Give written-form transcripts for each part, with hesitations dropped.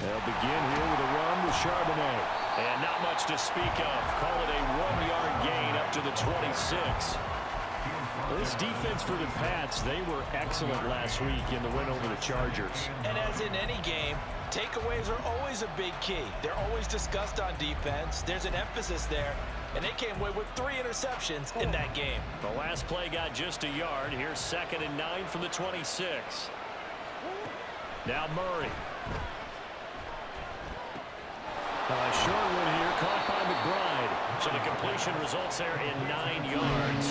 They'll begin here with a run with Charbonnet. And not much to speak of. Call it a 1-yard gain up to the 26. This defense for the Pats, they were excellent last week in the win over the Chargers. And as in any game, takeaways are always a big key. They're always discussed on defense. There's an emphasis there. And they came away with 3 interceptions in that game. The last play got just a yard. Here's 2nd and 9 from the 26. Now Murray. Short one here, caught by McBride. So the completion results there in 9 yards.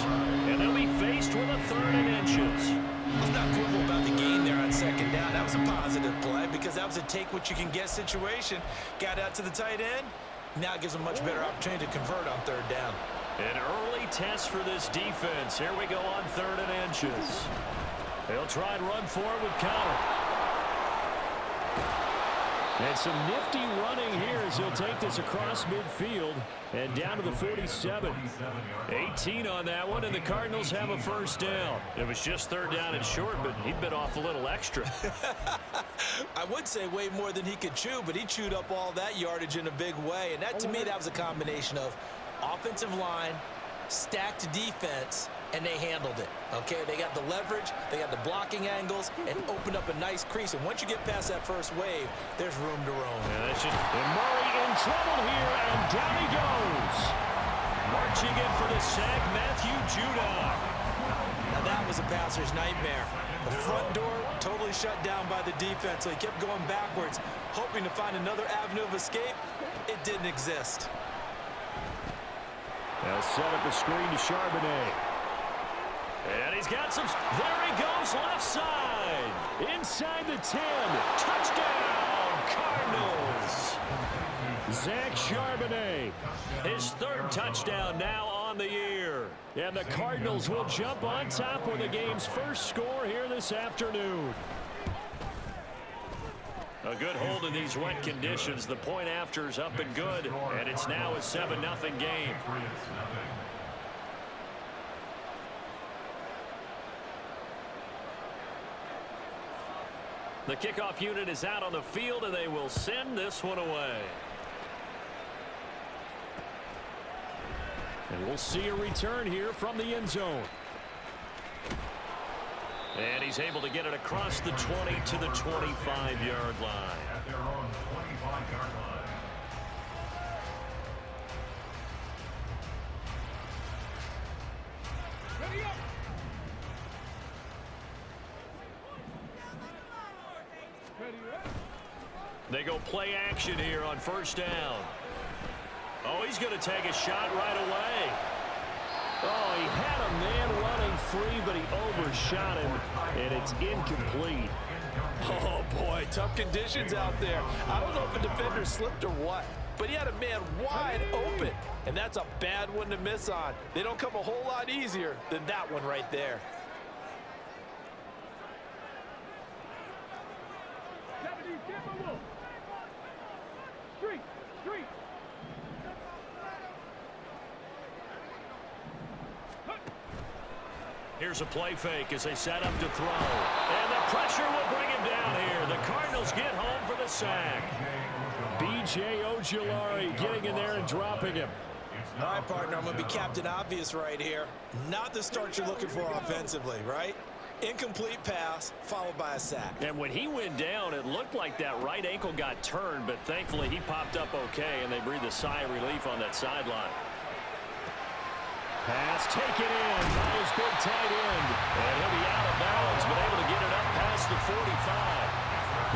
And they'll be faced with a 3rd and inches. Let's not quibble about the gain there on 2nd down. That was a positive play because that was a take-what-you-can-get situation. Got out to the tight end. Now it gives them a much better opportunity to convert on 3rd down. An early test for this defense. Here we go on 3rd and inches. They'll try and run for it with Connor. And some nifty running here as he'll take this across midfield and down to the 47. 18 on that one, and the Cardinals have a 1st down. It was just 3rd down and short, but he bit off a little extra. I would say way more than he could chew, but he chewed up all that yardage in a big way. And that, to me, that was a combination of offensive line, stacked defense, and they handled it. Okay, they got the leverage, they got the blocking angles, and opened up a nice crease. And once you get past that first wave, there's room to roam. Yeah, that's just... And Murray in trouble here, and down he goes. Marching in for the sack, Matthew Judon. Now that was a passer's nightmare. The front door totally shut down by the defense, so he kept going backwards, hoping to find another avenue of escape. It didn't exist. They'll set up a screen to Charbonnet. And he's got some... There he goes, left side. Inside the 10. Touchdown, Cardinals. Zach Charbonnet. His 3rd touchdown now on the year. And the Cardinals will jump on top with the game's first score here this afternoon. A good hold in these wet conditions. The point after is up and good. And it's now a 7-0 game. The kickoff unit is out on the field, and they will send this one away. And we'll see a return here from the end zone. And he's able to get it across the 20 to the 25-yard line. At their own 25-yard line. They go play action here on 1st down. Oh, he's going to take a shot right away. Oh, he had a man running free, but he overshot him, and it's incomplete. Oh, boy, tough conditions out there. I don't know if a defender slipped or what, but he had a man wide open, and that's a bad one to miss on. They don't come a whole lot easier than that one right there. Here's a play fake as they set up to throw. And the pressure will bring him down here. The Cardinals get home for the sack. B.J. Ojulari getting in there and dropping him. All right, partner, I'm going to be Captain Obvious right here. Not the start you're looking for offensively, right? Incomplete pass, followed by a sack. And when he went down, it looked like that right ankle got turned, but thankfully he popped up okay, and they breathed a sigh of relief on that sideline. Pass taken in by his big tight end. And he'll be out of bounds, but able to get it up past the 45.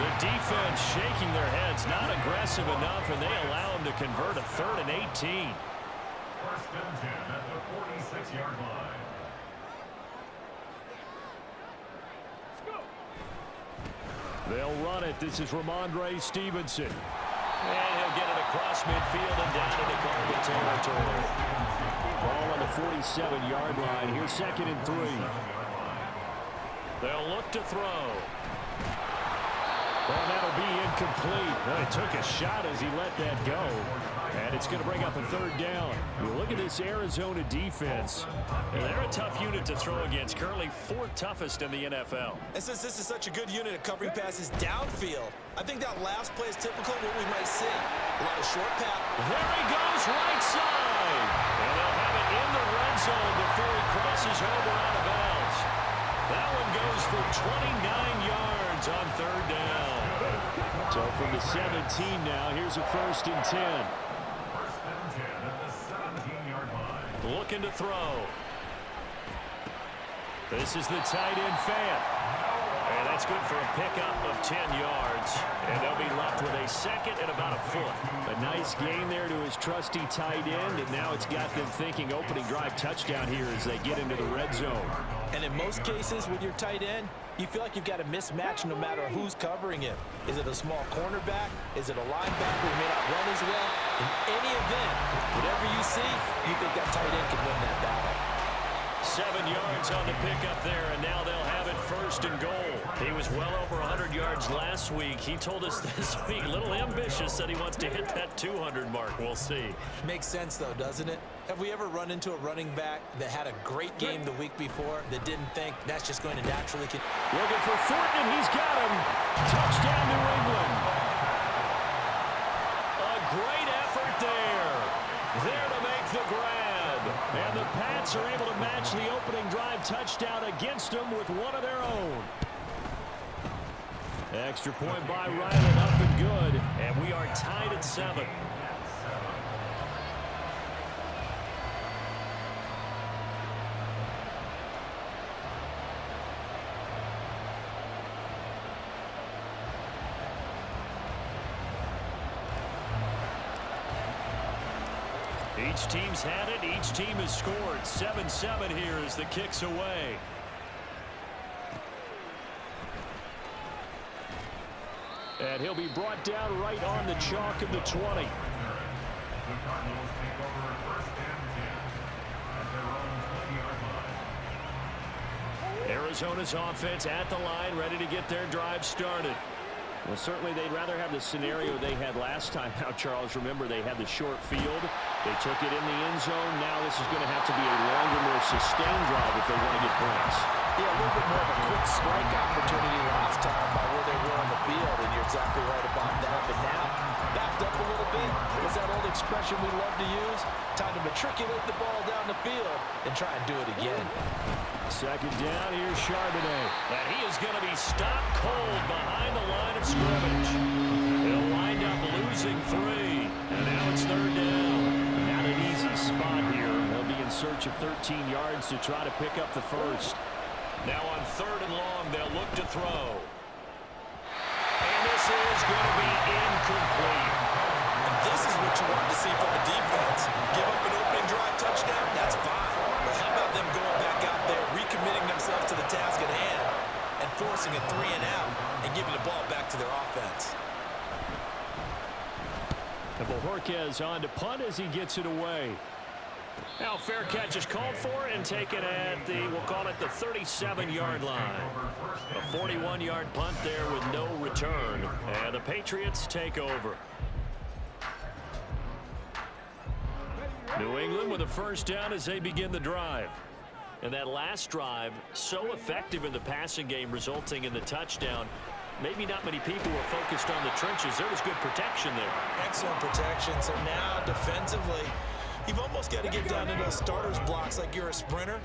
The defense shaking their heads, not aggressive enough, and they allow him to convert a 3rd and 18. 1st and 10 at the 46-yard line. They'll run it. This is Ramondre Stevenson. And he'll get it across midfield and down into Cardinal territory. Ball on the 47-yard line. Here's 2nd and 3. They'll look to throw. Well, that'll be incomplete. Well, he took a shot as he let that go. And it's going to bring up a third down. You look at this Arizona defense. And they're a tough unit to throw against. Currently fourth toughest in the NFL. And since this is such a good unit at covering passes downfield, I think that last play is typical of what we might see. A lot of short pass. There he goes, right side. And they'll have it in the red zone before he crosses over out of bounds. That one goes for 29 yards on third down. So from the 17 now, here's a 1st and 10. 1st and 10 at the 17-yard line. Looking to throw. This is the tight end fan. And that's good for a pickup of 10 yards. And they'll be left with a second and about a foot. A nice gain there to his trusty tight end, and now it's got them thinking opening drive touchdown here as they get into the red zone. And in most cases with your tight end, you feel like you've got a mismatch no matter who's covering him. Is it a small cornerback? Is it a linebacker who may not run as well? In any event, whatever you see, you think that tight end can win that battle. 7 yards on the pickup there, and now they'll have it 1st and goal. He was well over 100 yards last week. He told us this week, a little ambitious, said he wants to hit that 200 mark. We'll see. Makes sense, though, doesn't it? Have we ever run into a running back that had a great game the week before that didn't think that's just going to naturally Looking for Fortin, and he's got him. Touchdown, New England. A great effort there. There to make the grab. And the Pats are able to match the opening drive touchdown against them with one of their own. Extra point by Ryland, up and good. And we are tied at 7. Each team's had it. Each team has scored. 7-7 here as the kick's away. And he'll be brought down right on the chalk of the 20. The Cardinals take over 1st and 10 at their own 20-yard line. Arizona's offense at the line, ready to get their drive started. Well, certainly they'd rather have the scenario they had last time. Now, Charles, remember they had the short field. They took it in the end zone. Now this is going to have to be a longer, more sustained drive if they want to get points. Yeah, a little bit more of a quick strike opportunity last time by where they were on the field, and you're exactly right about that. But now, backed up a little bit. What's that old expression we love to use? Time to matriculate the ball down the field and try and do it again. 2nd down, here's Charbonnet. And he is going to be stopped cold behind the line of scrimmage. They'll wind up losing 3. And now it's 3rd down. Not an easy spot here. They'll be in search of 13 yards to try to pick up the first. Now on 3rd and long, they'll look to throw. And this is going to be incomplete. And this is what you want to see from the defense. Give up an opening drive touchdown, that's fine. But how about them going back out there, recommitting themselves to the task at hand, and forcing a 3 and out, and giving the ball back to their offense. And Bojorquez on to punt as he gets it away. Now fair catch is called for and taken at the, we'll call it the 37-yard line. A 41-yard punt there with no return. And the Patriots take over. New England with a 1st down as they begin the drive. And that last drive, so effective in the passing game, resulting in the touchdown. Maybe not many people were focused on the trenches. There was good protection there. Excellent protection. So now, defensively, you've almost got to get down to those starters blocks like you're a sprinter.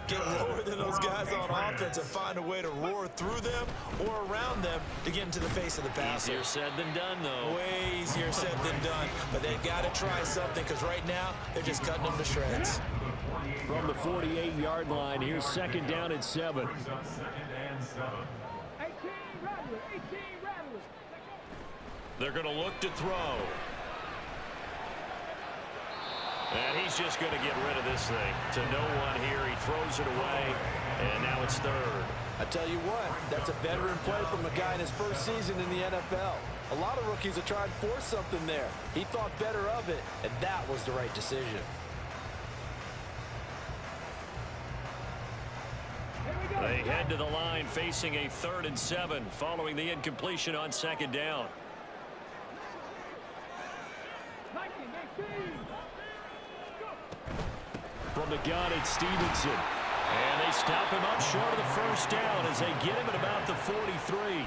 Get lower than those guys on offense and find a way to roar through them or around them to get into the face of the passer. Easier said than done, though. Way easier said than done. But they've got to try something because right now, they're just cutting them to shreds. From the 48-yard line, here's 2nd down and 7. Brings up 2nd and 7. They're going to look to throw. And he's just going to get rid of this thing. To no one here. He throws it away. And now it's 3rd. I tell you what, that's a veteran play from a guy in his first season in the NFL. A lot of rookies are trying to force something there. He thought better of it, and that was the right decision. They head to the line facing a 3rd and 7 following the incompletion on 2nd down. From the gun, it's Stevenson. And they stop him up short of the first down as they get him at about the 43.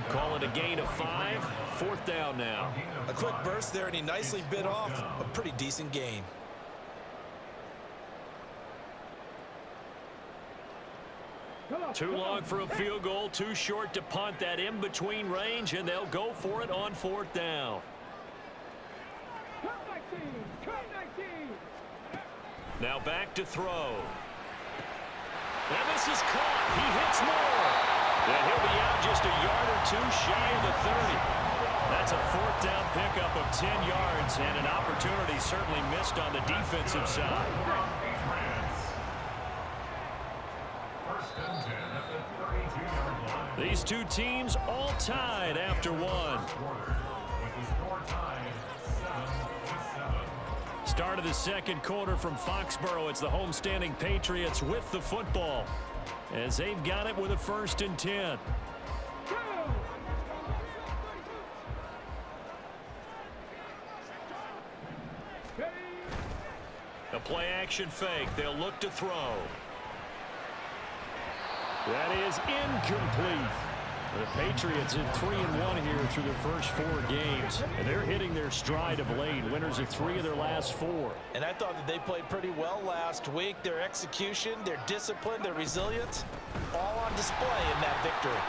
Call it a gain of 5. 4th down now. A quick burst there, and he nicely bit off a pretty decent gain. Too long for a field goal, too short to punt. That in-between range, and they'll go for it on 4th down. Now back to throw. And this is caught. He hits more. And he'll be out just a yard or two shy of the 30. That's a 4th down pickup of 10 yards, and an opportunity certainly missed on the defensive side. These two teams all tied after one. Start of the second quarter from Foxborough. It's the homestanding Patriots with the football as they've got it with a 1st and 10. A play action fake. They'll look to throw. That is incomplete. The Patriots in 3-1 here through their first 4 games. And they're hitting their stride of late. Winners of 3 of their last 4. And I thought that they played pretty well last week. Their execution, their discipline, their resilience, all on display in that victory.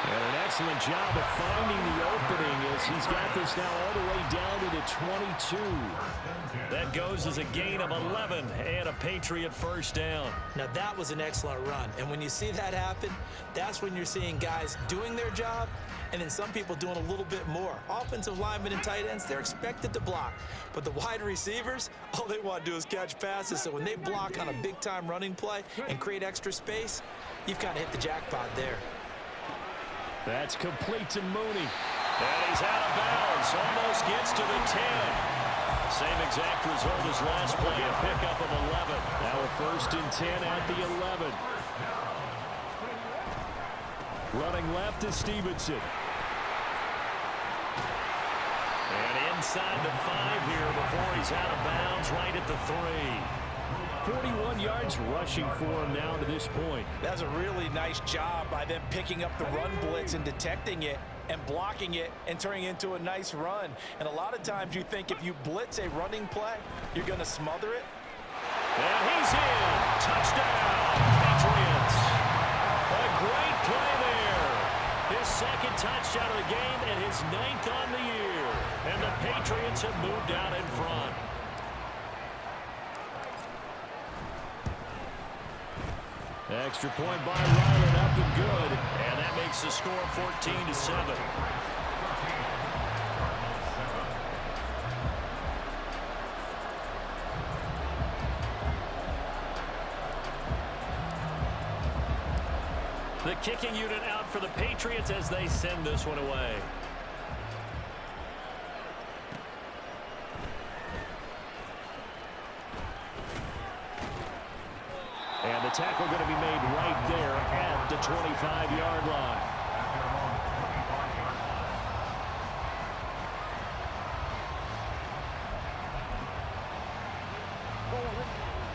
And an excellent job of finding the opening as he's got this now all the way down to the 22. That goes as a gain of 11 and a Patriot 1st down. Now that was an excellent run. And when you see that happen, that's when you're seeing guys doing their job and then some people doing a little bit more. Offensive linemen and tight ends, they're expected to block. But the wide receivers, all they want to do is catch passes. So when they block on a big-time running play and create extra space, you've kind of hit the jackpot there. That's complete to Mooney. And he's out of bounds. Almost gets to the 10. Same exact result as last play, a pickup of 11. Now a 1st and 10 at the 11. Running left is Stevenson. And inside the 5 here before he's out of bounds, right at the 3. 41 yards rushing for him now to this point. That's a really nice job by them picking up the run blitz and detecting it and blocking it and turning it into a nice run. And a lot of times you think if you blitz a running play, you're going to smother it. And he's in. Touchdown, Patriots. A great play there. His 2nd touchdown of the game and his 9th on the year. And the Patriots have moved out in front. Extra point by Ryland, up and good. And that makes the score 14-7. The kicking unit out for the Patriots as they send this one away. And the tackle going to be made right there at the 25-yard line.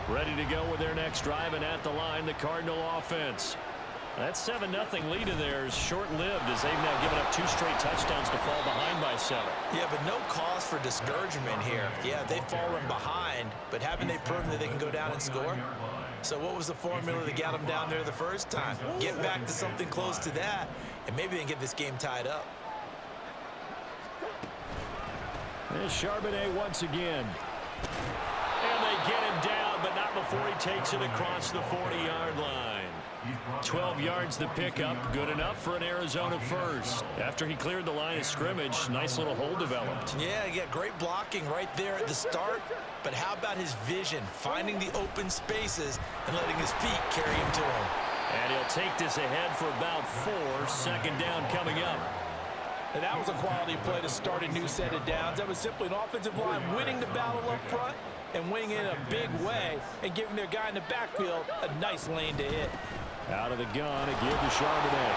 Ready to go with their next drive, and at the line, the Cardinal offense. That 7-0 lead in there is short-lived as they've now given up 2 straight touchdowns to fall behind by 7. Yeah, but no cause for discouragement here. Yeah, they've fallen behind, but haven't they proven that they can go down and score? So what was the formula that got them down there the first time? Get back to something close to that, and maybe they can get this game tied up. There's Charbonnet once again. And they get him down, but not before he takes it across the 40-yard line. 12 yards the pickup, good enough for an Arizona 1st. After he cleared the line of scrimmage, nice little hole developed. Yeah, he got great blocking right there at the start, but how about his vision, finding the open spaces and letting his feet carry him to him. And he'll take this ahead for about 4. 2nd down coming up. And that was a quality play to start a new set of downs. That was simply an offensive line winning the battle up front and winning in a big way and giving their guy in the backfield a nice lane to hit. Out of the gun, again to Charbonnet.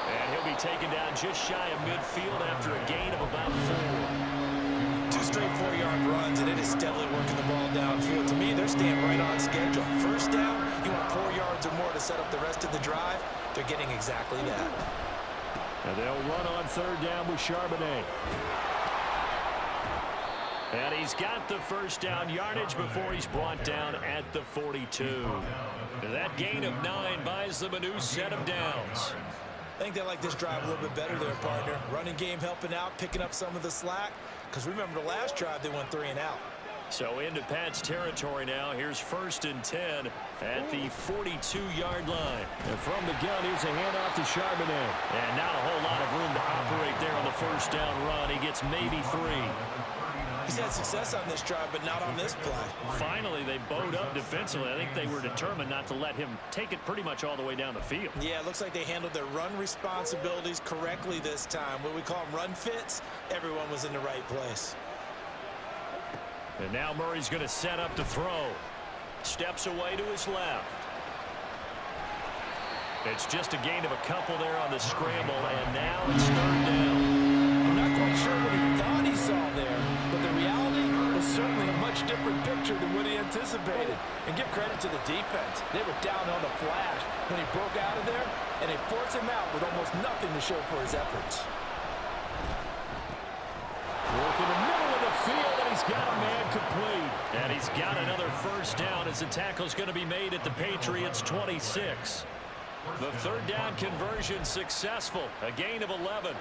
And he'll be taken down just shy of midfield after a gain of about 4. 2 straight 4-yard runs, and it is steadily working the ball downfield. To me, they're staying right on schedule. First down, you want 4 yards or more to set up the rest of the drive. They're getting exactly that. And they'll run on 3rd down with Charbonnet. And he's got the first down yardage before he's brought down at the 42. That gain of 9 buys them a new set of downs. I think they like this drive a little bit better there, partner. Running game helping out, picking up some of the slack. Because remember, the last drive, they went 3 and out. So into Pat's territory now. Here's 1st and 10 at the 42-yard line. And from the gun, here's a handoff to Charbonnet. And not a whole lot of room to operate there on the first down run. He gets maybe 3. He's had success on this drive, but not on this play. Finally, they bowed up defensively. I think they were determined not to let him take it pretty much all the way down the field. Yeah, it looks like they handled their run responsibilities correctly this time. What we call them run fits, everyone was in the right place. And now Murray's going to set up to throw. Steps away to his left. It's just a gain of a couple there on the scramble, and now it's 3rd down. I'm not quite sure what he thought he saw there, but the reality was certainly a much different picture than what he anticipated. And give credit to the defense. They were down on the flash when he broke out of there, and they forced him out with almost nothing to show for his efforts. Work in the middle of the field, and he's got a man complete. And he's got another first down as the tackle's going to be made at the Patriots' 26. The 3rd down conversion successful. A gain of 11.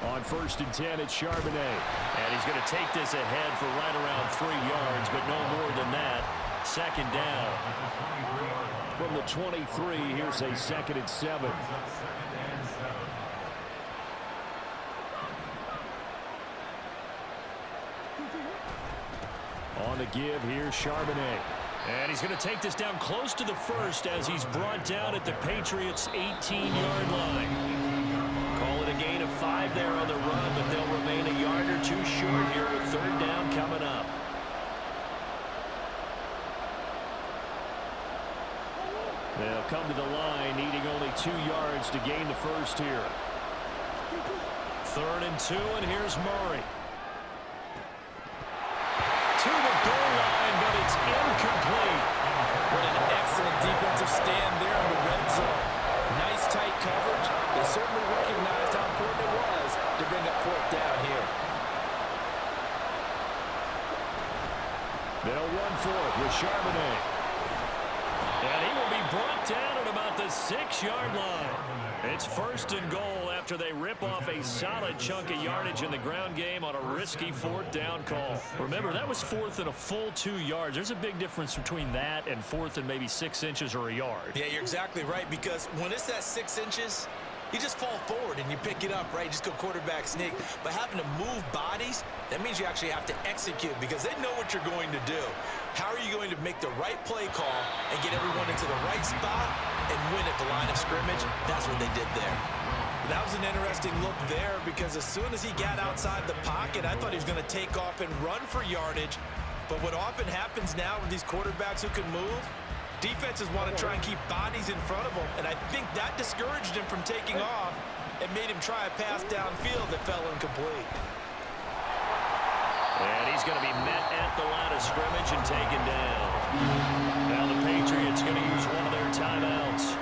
On 1st and 10, it's Charbonnet. And he's going to take this ahead for right around 3 yards, but no more than that. 2nd down. From the 23, here's a 2nd and 7. On the give, here's Charbonnet. And he's going to take this down close to the 1st as he's brought down at the Patriots' 18-yard line. Call it a gain of 5 there on the run, but they'll remain a yard or 2 short here with 3rd down coming up. They'll come to the line, needing only 2 yards to gain the 1st here. 3rd and 2, and here's Murray. To the goal line, but it's incomplete. What an excellent defensive stand there in the red zone. Nice tight coverage. They certainly recognized how important it was to bring up 4th down here. They'll run for it with Charbonnet. And he will be brought down at about the 6-yard line. It's 1st and goal after they rip off a solid chunk of yardage in the ground game on a risky 4th down call. Remember, that was 4th and a full 2 yards. There's a big difference between that and 4th and maybe 6 inches or a yard. Yeah, you're exactly right, because when it's that 6 inches, you just fall forward and you pick it up, right? You just go quarterback sneak. But having to move bodies, that means you actually have to execute because they know what you're going to do. How are you going to make the right play call and get everyone into the right spot and win at the line of scrimmage? That's what they did there. That was an interesting look there because as soon as he got outside the pocket, I thought he was going to take off and run for yardage. But what often happens now with these quarterbacks who can move, defenses want to try and keep bodies in front of them, and I think that discouraged him from taking off and made him try a pass downfield that fell incomplete. And he's going to be met at the line of scrimmage and taken down. Now the Patriots going to use one of their timeouts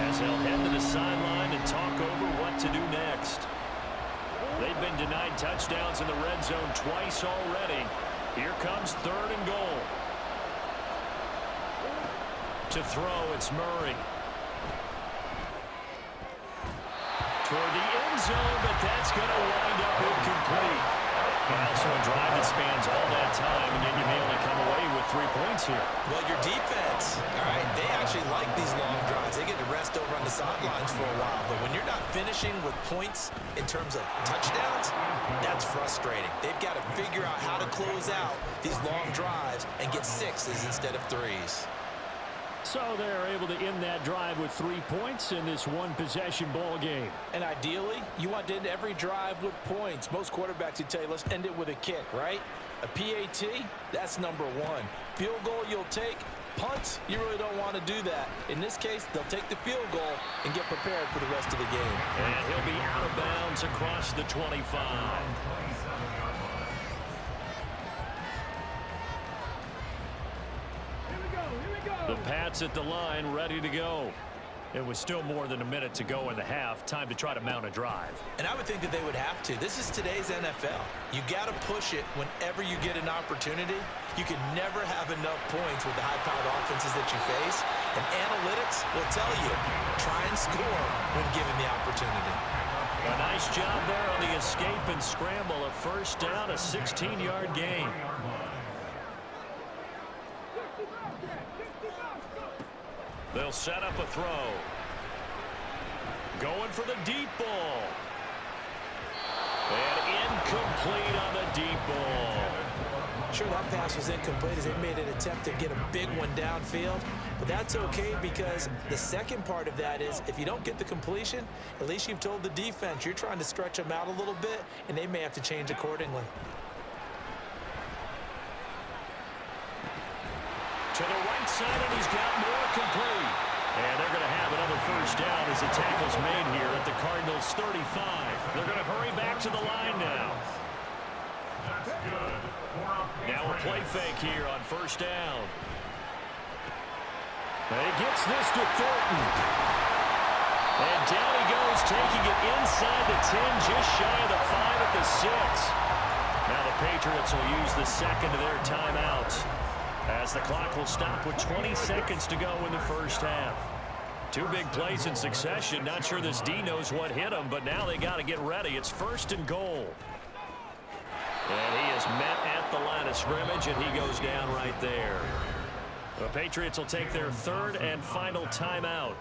as they'll head to the sideline and talk over what to do next. They've been denied touchdowns in the red zone twice already. Here comes 3rd and goal. To throw, it's Murray. Toward the end zone, but that's going to wind up incomplete. And also a drive that spans all that time, and yet you may only come away with 3 points here. Well, your defense, all right, they actually like these long drives. They get to rest over on the sidelines for a while. But when you're not finishing with points in terms of touchdowns, that's frustrating. They've got to figure out how to close out these long drives and get 6s instead of 3s. So they're able to end that drive with 3 points in this one-possession ball game. And ideally, you want to end every drive with points. Most quarterbacks would tell you, let's end it with a kick, right? A PAT, that's number one. Field goal you'll take. Punts, you really don't want to do that. In this case, they'll take the field goal and get prepared for the rest of the game. And he'll be out of bounds across the 25. The Pats at the line, ready to go. It was still more than a minute to go in the half. Time to try to mount a drive. And I would think that they would have to. This is today's NFL. You got to push it whenever you get an opportunity. You can never have enough points with the high-powered offenses that you face. And analytics will tell you, try and score when given the opportunity. A nice job there on the escape and scramble. A first down, a 16-yard gain. They'll set up a throw. Going for the deep ball. And incomplete on the deep ball. Sure, that pass was incomplete as they made an attempt to get a big one downfield. But that's okay because the second part of that is if you don't get the completion, at least you've told the defense you're trying to stretch them out a little bit, and they may have to change accordingly. To the right side, and he's got more complete. And they're going to have another first down as the tackle's made here at the Cardinals' 35. They're going to hurry back to the line now. Now a play fake here on first down. And he gets this to Thornton. And down he goes, taking it inside the 10, just shy of the 5 at the 6. Now the Patriots will use the second of their timeouts, as the clock will stop with 20 seconds to go in the first half. Two big plays in succession. Not sure this D knows what hit him, but now they got to get ready. It's first and goal. And he is met at the line of scrimmage, and he goes down right there. The Patriots will take their third and final timeout.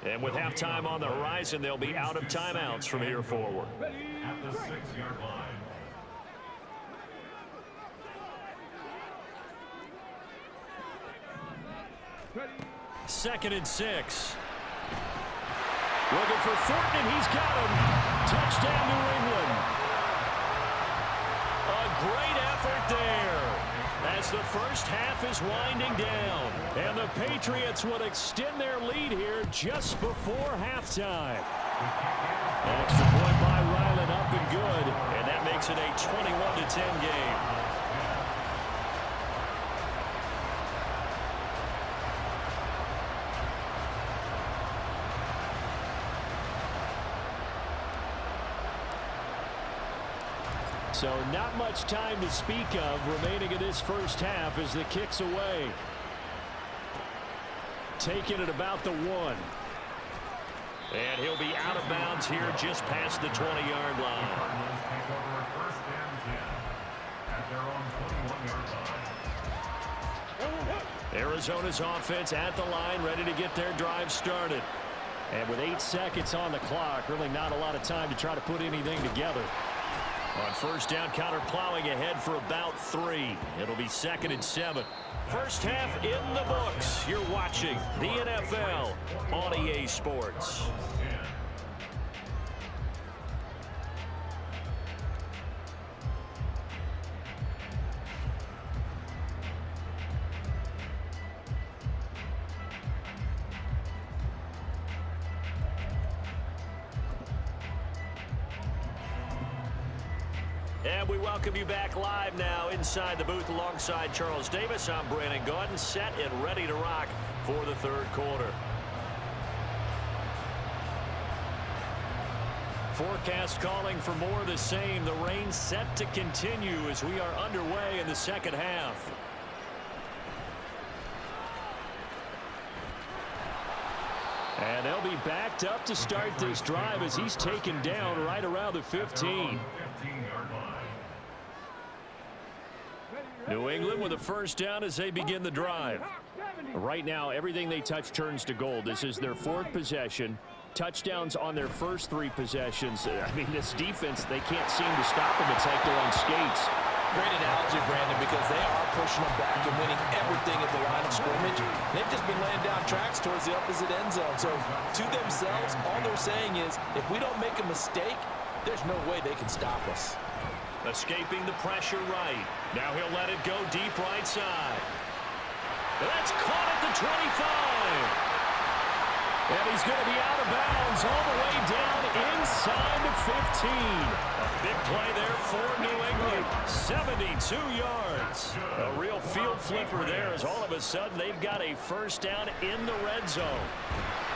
And with halftime on the horizon, they'll be out of timeouts from here forward. At the 6-yard line. Second and 6. Looking for Thornton, and he's got him. Touchdown, New England. A great effort there as the first half is winding down. And the Patriots would extend their lead here just before halftime. Extra point by Ryland, up and good. And that makes it a 21-10 game. So not much time to speak of remaining in this first half as the kick's away. Taking it about the 1. And he'll be out of bounds here just past the 20-yard line. Take over first and 10 at their own 21-yard line. Arizona's offense at the line, ready to get their drive started. And with 8 seconds on the clock, really not a lot of time to try to put anything together. On first down, counter plowing ahead for about 3. It'll be second and 7. First half in the books. You're watching the NFL on EA Sports. And we welcome you back live now inside the booth alongside Charles Davis. I'm Brandon Gaudin, set and ready to rock for the third quarter. Forecast calling for more of the same. The rain set to continue as we are underway in the second half. And they'll be backed up to start this drive as he's taken down right around the 15. New England with a first down as they begin the drive. Right now, everything they touch turns to gold. This is their 4th possession. Touchdowns on their first 3 possessions. I mean, this defense, they can't seem to stop them. It's like they're on skates. Great analogy, Brandon, because they are pushing them back and winning everything at the line of scrimmage. They've just been laying down tracks towards the opposite end zone. So to themselves, all they're saying is, if we don't make a mistake, there's no way they can stop us. Escaping the pressure right. Now he'll let it go deep right side. That's caught at the 25. And he's going to be out of bounds all the way down inside the 15. A big play there for New England. 72 yards. A real field flipper there as all of a sudden they've got a first down in the red zone.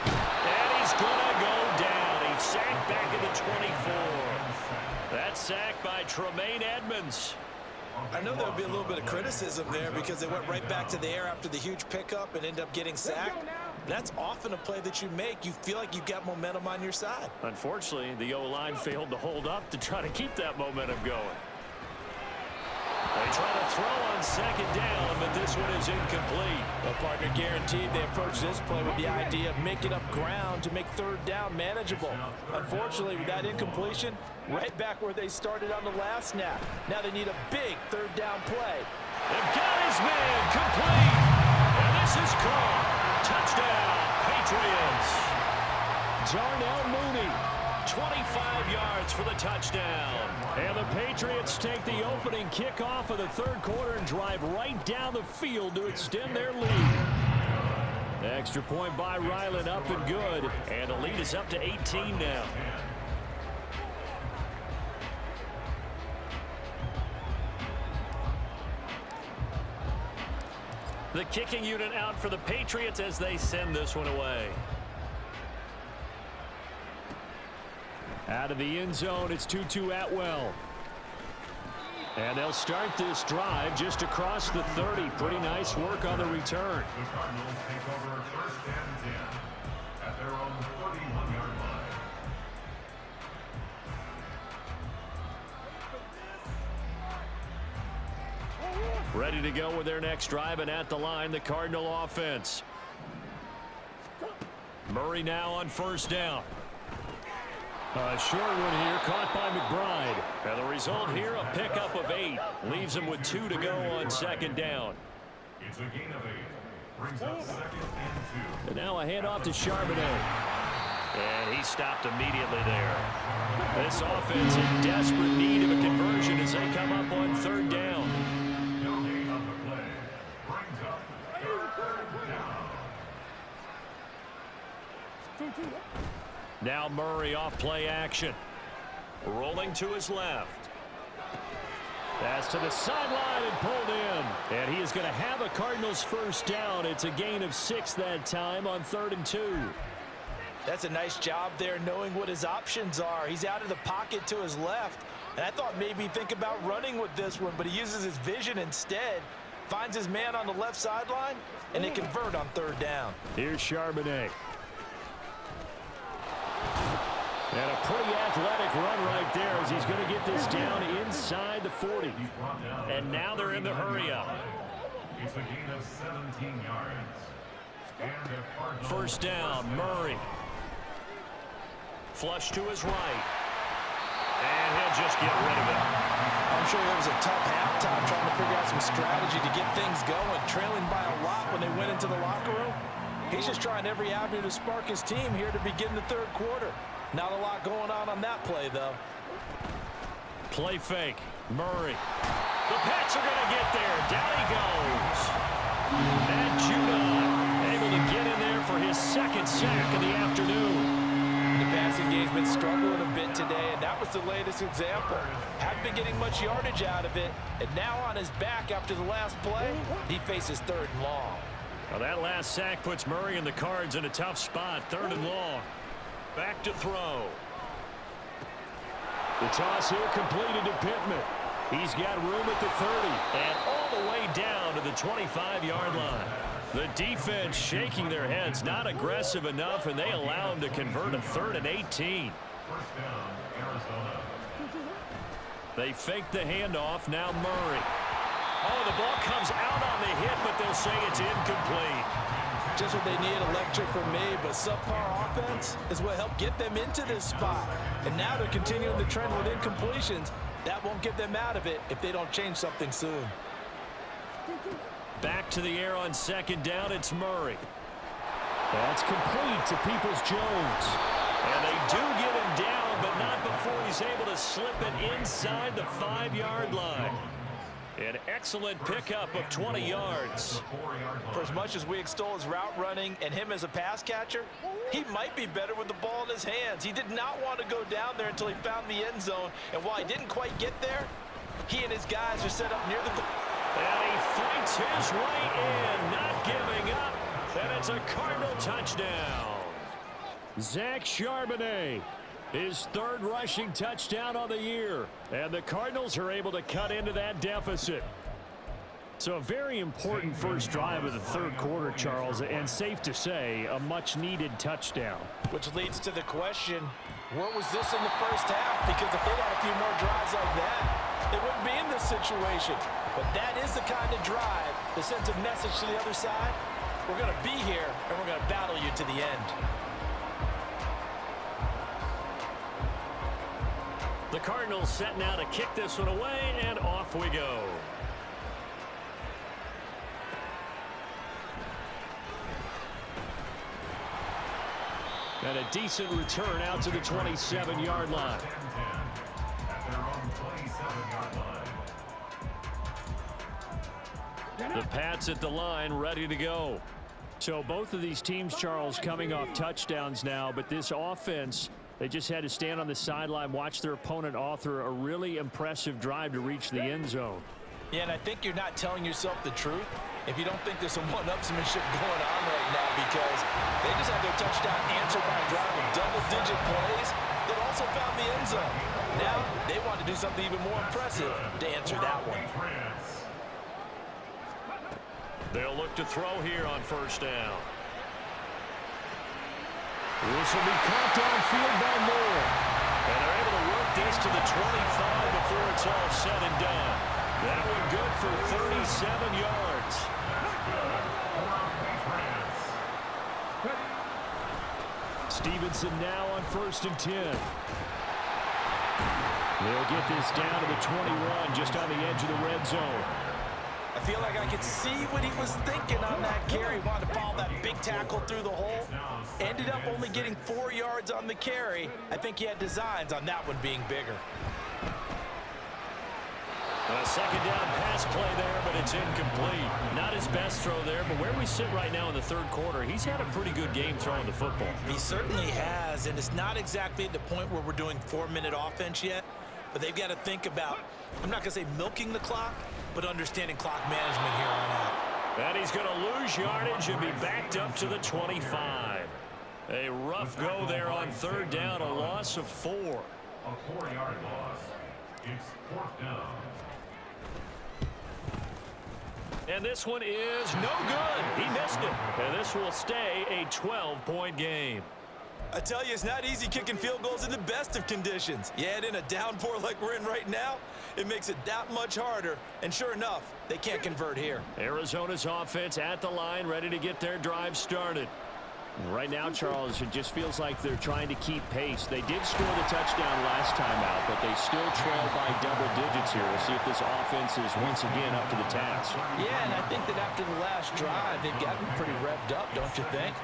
And he's going to go down. He's sacked back at the 24. That sack by Tremaine Edmonds. I know there would be a little bit of criticism there because they went right back to the air after the huge pickup and ended up getting sacked. That's often a play that you make. You feel like you've got momentum on your side. Unfortunately, the O-line failed to hold up to try to keep that momentum going. They try to throw on second down, but this one is incomplete. Well, partner, guaranteed they approach this play with the idea of making up ground to make third down manageable. Unfortunately, with that incompletion, right back where they started on the last snap. Now they need a big third down play. They've got his man complete. And this is caught. Touchdown, Patriots. Darnell Mooney. 25 yards for the touchdown. And the Patriots take the opening kickoff of the third quarter and drive right down the field to extend their lead. Extra point by Ryland, up and good. And the lead is up to 18 now. The kicking unit out for the Patriots as they send this one away. Out of the end zone, it's Tutu Atwell. And they'll start this drive just across the 30. Pretty nice work on the return. The Cardinals take over first and 10 at their own 31-yard line. Ready to go with their next drive, and at the line, the Cardinal offense. Murray now on first down. A short one here, caught by McBride. And the result here, a pickup of 8. Leaves him with 2 to go on second down. It's a gain of 8. Brings up second and 2. And now a handoff to Charbonnet. And he stopped immediately there. This offense in desperate need of a conversion as they come up on third down. No gain on the play. Brings up third down. Now Murray off play action. Rolling to his left. That's to the sideline and pulled in. And he is going to have a Cardinals first down. It's a gain of 6 that time on 3rd and 2. That's a nice job there knowing what his options are. He's out of the pocket to his left. And I thought maybe he'd think about running with this one, but he uses his vision instead. Finds his man on the left sideline, and they convert on third down. Here's Charbonnet. And a pretty athletic run right there as he's going to get this down inside the 40. And now they're in the hurry-up. It's a gain of 17 yards. And a Cardinal First down, Murray. Flush to his right. And he'll just get rid of it. I'm sure it was a tough halftime trying to figure out some strategy to get things going, trailing by a lot when they went into the locker room. He's just trying every avenue to spark his team here to begin the third quarter. Not a lot going on that play, though. Play fake. Murray. The Pats are going to get there. Down he goes. And Judon able to get in there for his second sack of the afternoon. The passing game's been struggling a bit today, and that was the latest example. Hadn't been getting much yardage out of it, and now on his back after the last play, he faces 3rd and long. Well, that last sack puts Murray and the Cards in a tough spot. 3rd and long. Back to throw. The toss here completed to Pittman. He's got room at the 30. And all the way down to the 25-yard line. The defense shaking their heads, not aggressive enough, and they allow him to convert a 3rd and 18. First down, Arizona. They fake the handoff. Now Murray. Oh, the ball comes out on the hit, but they'll say it's incomplete. Just what they need, electric from me, but subpar offense is what helped get them into this spot. And now they're continuing the trend with incompletions. That won't get them out of it if they don't change something soon. Back to the air on second down, it's Murray. That's complete to Peoples-Jones. And they do get him down but not before he's able to slip it inside the 5-yard line. An excellent pickup of 20 yards. For as much as we extol his route running and him as a pass catcher, he might be better with the ball in his hands. He did not want to go down there until he found the end zone. And while he didn't quite get there, he and his guys are set up near the goal. And he fights his way in, not giving up. And it's a Cardinal touchdown. Zach Charbonnet, his 3rd rushing touchdown on the year. And the Cardinals are able to cut into that deficit. So a very important first drive of the 3rd quarter, Charles, and safe to say, a much-needed touchdown. Which leads to the question, where was this in the first half? Because if they'd had a few more drives like that, they wouldn't be in this situation. But that is the kind of drive that sends a message to the other side. We're going to be here, and we're going to battle you to the end. The Cardinals set now to kick this one away, and off we go. And a decent return out to the 27-yard line. At their own 27-yard line. The Pats at the line, ready to go. So both of these teams, Charles, coming off touchdowns now, but this offense, they just had to stand on the sideline, watch their opponent author a really impressive drive to reach the end zone. Yeah, and I think you're not telling yourself the truth if you don't think there's some one-upsmanship going on right now, because they just had their touchdown answered by a drive of double-digit plays that also found the end zone. Now they want to do something even more impressive to answer that one. They'll look to throw here on first down. This will be caught downfield by Moore. And they're able to work this to the 25 before it's all said and done. That one good for 37 yards. Stevenson now on 1st and 10. They'll get this down to the 21, just on the edge of the red zone. I feel like I could see what he was thinking on that carry. He wanted to follow that big tackle through the hole. Ended up only getting 4 yards on the carry. I think he had designs on that one being bigger. A second down pass play there, but it's incomplete. Not his best throw there, but where we sit right now in the 3rd quarter, he's had a pretty good game throwing the football. He certainly has, and it's not exactly at the point where we're doing 4-minute offense yet, but they've got to think about, I'm not going to say milking the clock, but understanding clock management here on out. And he's going to lose yardage and be backed up to the 25. A rough go there on 3rd down, a loss of 4. A 4-yard loss. It's 4th down. And this one is no good. He missed it. And this will stay a 12-point game. I tell you, it's not easy kicking field goals in the best of conditions. You add in a downpour like we're in right now, it makes it that much harder. And sure enough, they can't convert here. Arizona's offense at the line, ready to get their drive started. Right now, Charles, it just feels like they're trying to keep pace. They did score the touchdown last time out, but they still trail by double digits here. We'll see if this offense is once again up to the task. Yeah, and I think that after the last drive, they've gotten pretty revved up, don't you think?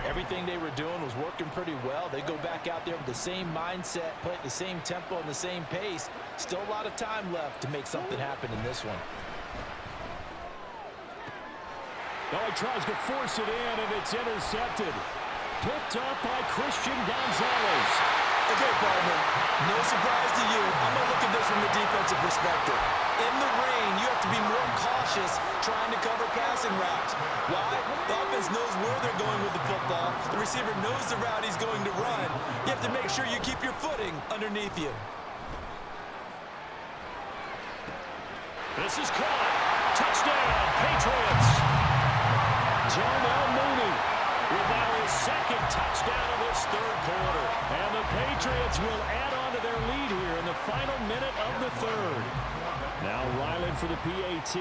Everything they were doing was working pretty well. They go back out there with the same mindset, play at the same tempo and the same pace. Still a lot of time left to make something happen in this one. Oh, he tries to force it in, and it's intercepted. Picked up by Christian Gonzalez. Okay, partner, no surprise to you. I'm going to look at this from the defensive perspective. In the rain, you have to be more cautious trying to cover passing routes. Why? The offense knows where they're going with the football. The receiver knows the route he's going to run. You have to make sure you keep your footing underneath you. This is caught. Touchdown, Patriots. Darnell Mooney with now his 2nd touchdown of this 3rd quarter. And the Patriots will add on to their lead here in the final minute of the 3rd. Now Ryland for the PAT.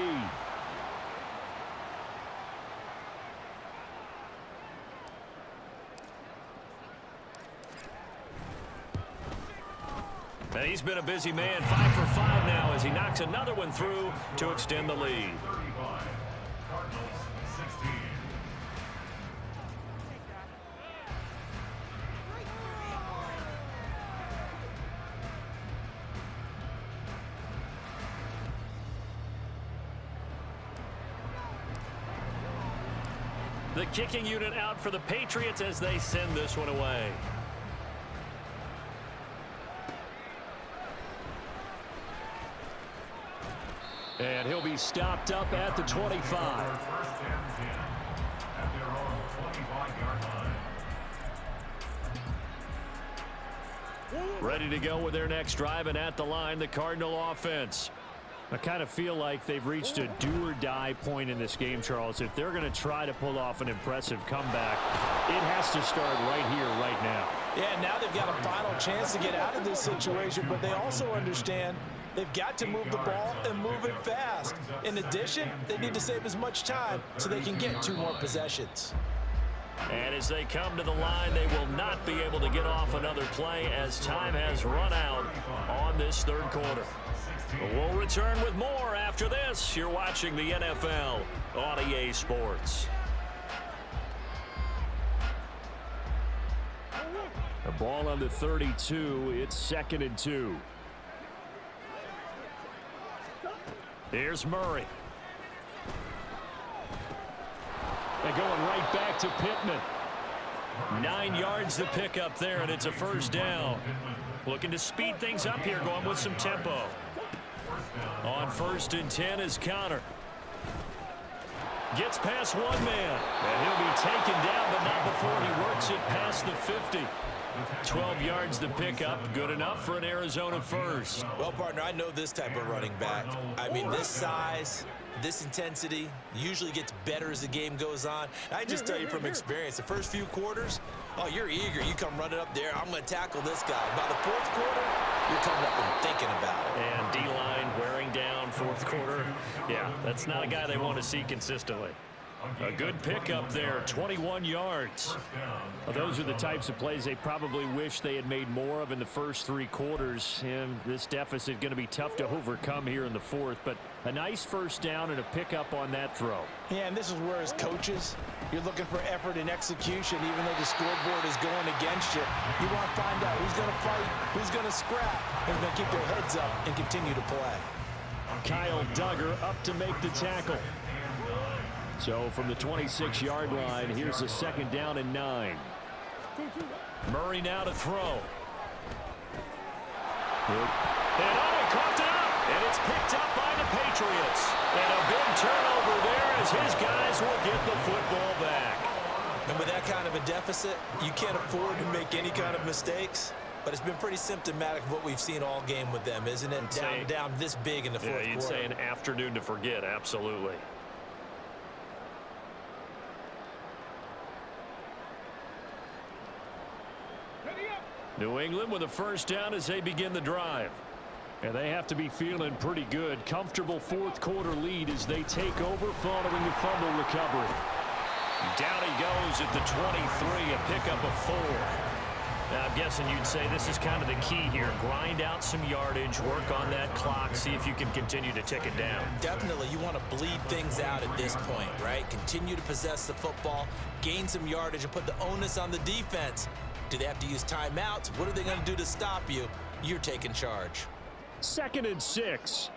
And he's been a busy man, 5 for 5 now as he knocks another one through to extend the lead. 35. Cardinals 16. The kicking unit out for the Patriots as they send this one away. And he'll be stopped up at the 25. First and 10 at their own 25-yard line. Ready to go with their next drive, and at the line, the Cardinal offense. I kind of feel like they've reached a do-or-die point in this game, Charles. If they're going to try to pull off an impressive comeback, it has to start right here, right now. Yeah, now they've got a final chance to get out of this situation, but they also understand they've got to move the ball and move it fast. In addition, they need to save as much time so they can get 2 more possessions. And as they come to the line, they will not be able to get off another play as time has run out on this third quarter. We'll return with more after this. You're watching the NFL on EA Sports. The ball on the 32. It's 2nd and 2. Here's Murray. They're going right back to Pittman. 9 yards to pick up there, and it's a first down. Looking to speed things up here, going with some tempo. On 1st and 10 is Connor. Gets past one man, and he'll be taken down, but not before he works it past the 50. 12 yards to pick up, good enough for an Arizona first. Well, partner, I know this type of running back. I mean, this size, this intensity usually gets better as the game goes on. I just tell you from experience, the first few quarters, oh, you're eager. You come running up there, I'm going to tackle this guy. By the 4th quarter, you're coming up and thinking about it. And D-line wearing down 4th quarter. Yeah, that's not a guy they want to see consistently. A good pickup there, 21 yards. Well, those are the types of plays they probably wish they had made more of in the first 3 quarters. And this deficit going to be tough to overcome here in the 4th. But a nice first down and a pickup on that throw. Yeah, and this is where as coaches, you're looking for effort and execution, even though the scoreboard is going against you. You want to find out who's going to fight, who's going to scrap, and going to keep their heads up and continue to play. Kyle Duggar up to make the tackle. So from the 26-yard line, here's a 2nd down and 9. Murray now to throw. Good. And he caught it up, and it's picked up by the Patriots. And a big turnover there as his guys will get the football back. And with that kind of a deficit, you can't afford to make any kind of mistakes. But it's been pretty symptomatic of what we've seen all game with them, isn't it? Down this big in the 4th quarter. Yeah, you'd say an afternoon to forget, absolutely. New England with a first down as they begin the drive. And they have to be feeling pretty good. Comfortable 4th quarter lead as they take over following the fumble recovery. Down he goes at the 23, a pickup of 4. Now, I'm guessing you'd say this is kind of the key here. Grind out some yardage, work on that clock, see if you can continue to tick it down. Definitely, you want to bleed things out at this point, right? Continue to possess the football, gain some yardage, and put the onus on the defense. Do they have to use timeouts? What are they going to do to stop you? You're taking charge. 2nd and 6.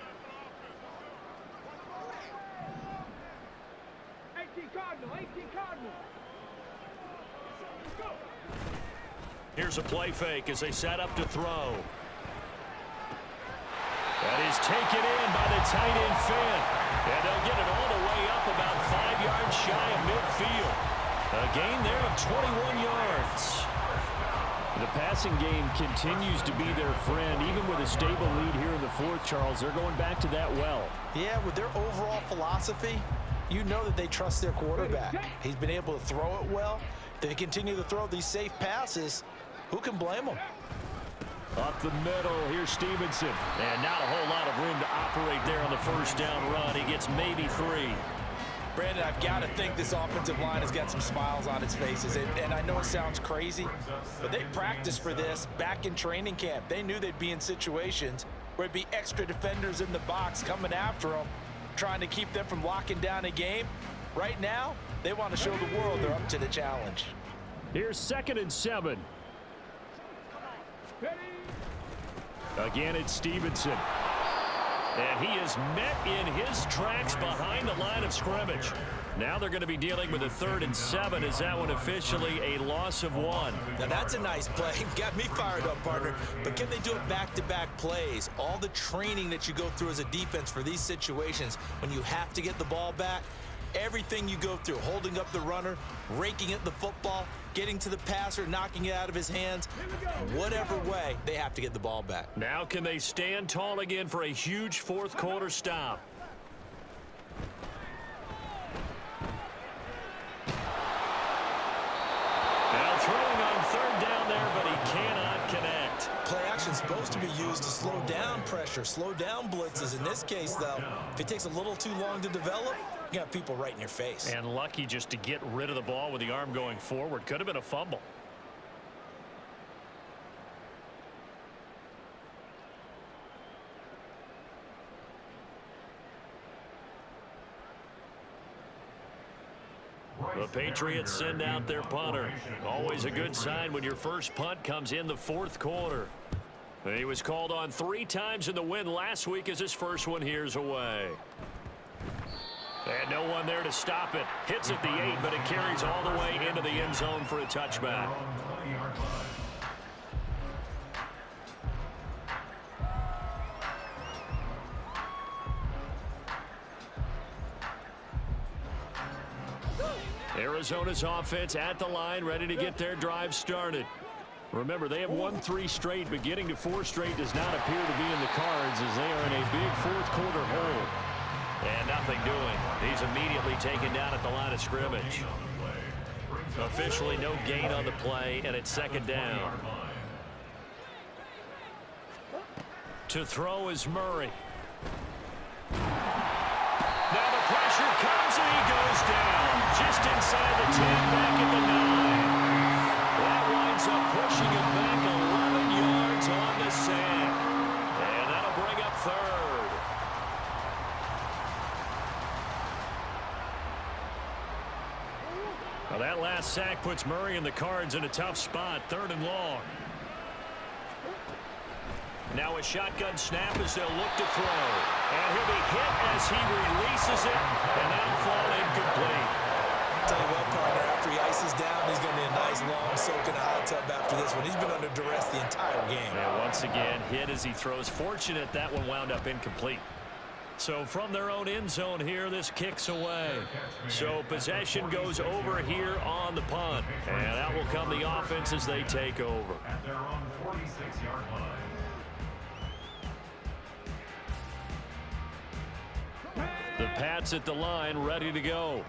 18 Cardinal. Here's a play fake as they set up to throw. That is taken in by the tight end Finn. And they'll get it all the way up about 5 yards shy of midfield. A gain there of 21 yards. The passing game continues to be their friend. Even with a stable lead here in the 4th, Charles, they're going back to that well. Yeah, with their overall philosophy, you know that they trust their quarterback. He's been able to throw it well. If they continue to throw these safe passes, who can blame them? Up the middle, here's Stevenson. And not a whole lot of room to operate there on the first down run. He gets maybe 3. Brandon, I've got to think this offensive line has got some smiles on its faces. And I know it sounds crazy, but they practiced for this back in training camp. They knew they'd be in situations where it'd be extra defenders in the box coming after them, trying to keep them from locking down a game. Right now, they want to show the world they're up to the challenge. Here's 2nd and 7. Again, it's Stevenson. And he is met in his tracks behind the line of scrimmage. Now they're going to be dealing with a 3rd and 7. Is that one officially a loss of 1? Now that's a nice play. Got me fired up, partner. But can they do it back-to-back plays? All the training that you go through as a defense for these situations, when you have to get the ball back, everything you go through, holding up the runner, raking at the football, getting to the passer, knocking it out of his hands, whatever way, they have to get the ball back. Now can they stand tall again for a huge 4th quarter stop? Now throwing on 3rd down there, but he cannot connect. Play action's supposed to be used to slow down pressure, slow down blitzes. In this case, though, if it takes a little too long to develop, you got people right in your face. And lucky just to get rid of the ball with the arm going forward. Could have been a fumble. The Patriots send out their punter. Always a good sign when your first punt comes in the 4th quarter. He was called on 3 times in the win last week as his first one here's away. And no one there to stop it. Hits at the 8, but it carries all the way into the end zone for a touchback. Arizona's offense at the line, ready to get their drive started. Remember, they have won 3 straight, but getting to 4 straight does not appear to be in the cards as they are in a big 4th quarter hole. And nothing doing. He's immediately taken down at the line of scrimmage. Officially no gain on the play, and it's 2nd down. To throw is Murray. Now the pressure comes and he goes down. Just inside the 10, back at the 9. That winds up pushing it back 11 yards on the sack. And that'll bring up 3rd. Now that last sack puts Murray and the Cards in a tough spot, 3rd and long. Now a shotgun snap as they'll look to throw. And he'll be hit as he releases it, and that'll fall incomplete. Tell you what, partner, after he ices down, he's going to need a nice long soak in a hot tub after this one. He's been under duress the entire game. And once again, hit as he throws. Fortunate that one wound up incomplete. So from their own end zone here, this kicks away. So possession goes over here on the punt. And that will come the offense as they take over. At their own 46-yard line. The Pats at the line, ready to go.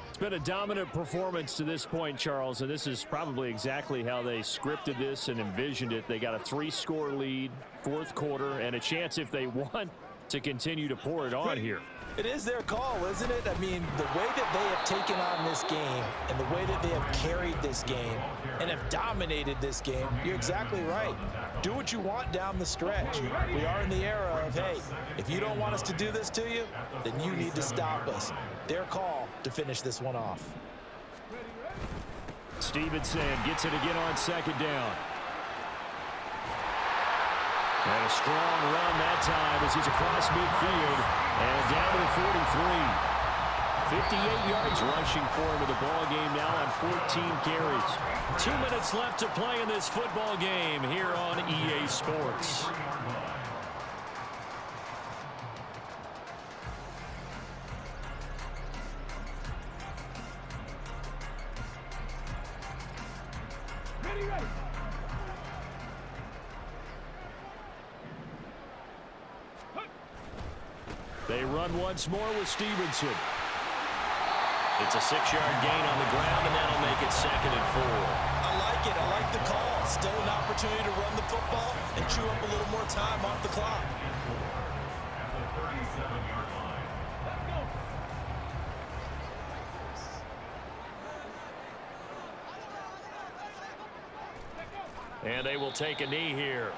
It's been a dominant performance to this point, Charles, and this is probably exactly how they scripted this and envisioned it. They got a 3-score lead, 4th quarter, and a chance if they want to continue to pour it on here. It is their call, isn't it? I mean, the way that they have taken on this game and the way that they have carried this game and have dominated this game, you're exactly right. Do what you want down the stretch. We are in the era of, hey, if you don't want us to do this to you, then you need to stop us. Their call to finish this one off. Stevenson gets it again on 2nd down. And a strong run that time as he's across midfield and down to the 43. 58 yards rushing for him in the ball game now on 14 carries. 2 minutes left to play in this football game here on EA Sports. They run once more with Stevenson. It's a 6-yard gain on the ground, and that'll make it 2nd and 4. I like it. I like the call. Still an opportunity to run the football and chew up a little more time off the clock. At the 37-yard line. And they will take a knee here.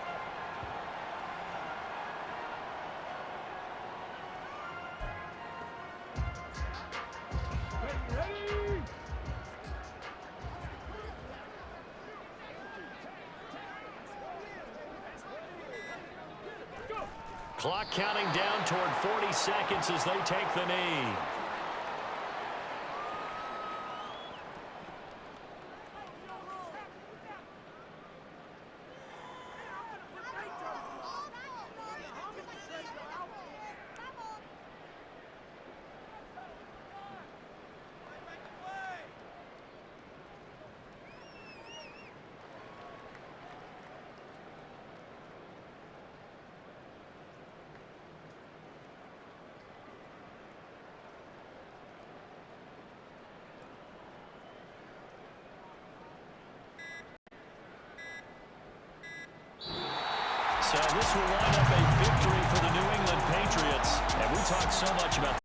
Clock counting down toward 40 seconds as they take the knee. So this will line up a victory for the New England Patriots. And we talked so much about